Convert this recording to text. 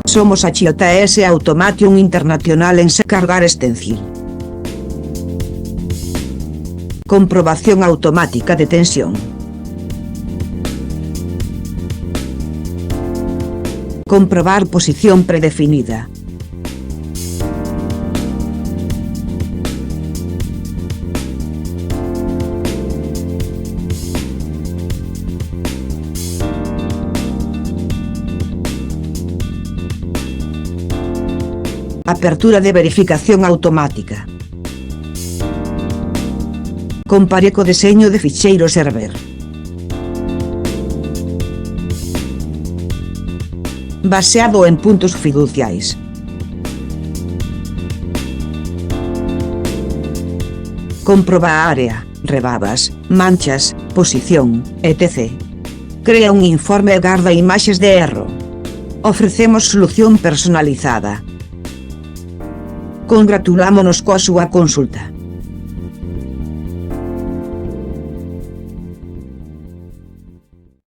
Somos a JS Automation International en se cargar stencil. Comprobación automática de tensión. Comprobar posición predefinida. Apertura de verificación automática. Compare co deseño de ficheiro server. Baseado en puntos fiduciais. Comproba a área, rebabas, manchas, posición, etc. Crea un informe e garda imaxes de erro. Ofrecemos solución personalizada. Congratulámonos coa súa consulta.